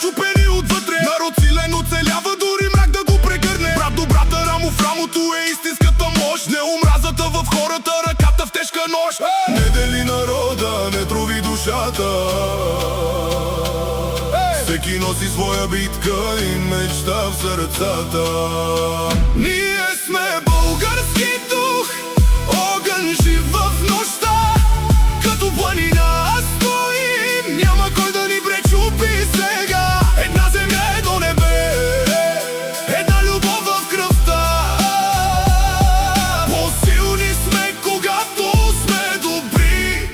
счупени отвътре. Народ силен оцелява, дори мрак да го прегърне. Брат до брата, рамо в рамото е истинската мощ. Не омразата в хората, ръката в тежка нощ. Не дели народа, не трови душата. Всеки носи своя битка и мечта в сърцата. Ние сме български дух, огън жив в нощта. Като планина стоим, няма кой да ни пречупи сега. Една земя, едно небе, една любов в кръвта. По-силни сме, когато сме добри,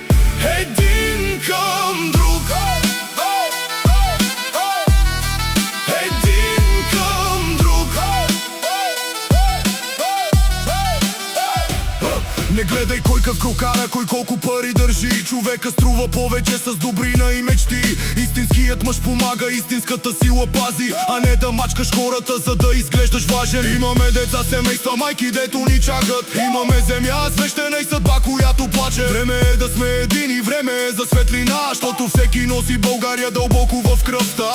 един към друг. Един към друг. Не гледай кой какво кара, кой колко пари държи. Човека струва повече с добрина и мечти. Истинският мъж помага, истинската сила пази, а не да мачкаш хората, за да изглеждаш важен. Имаме деца, семейства, майки, дето ни чакат. Имаме земя свещена и съдба, която плаче. Време е да сме едини, време е за светлина, защото всеки носи България дълбоко в кръвта.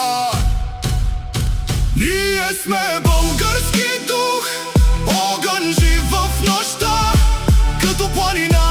Ние сме български дух, огън жив в нощта. Като планина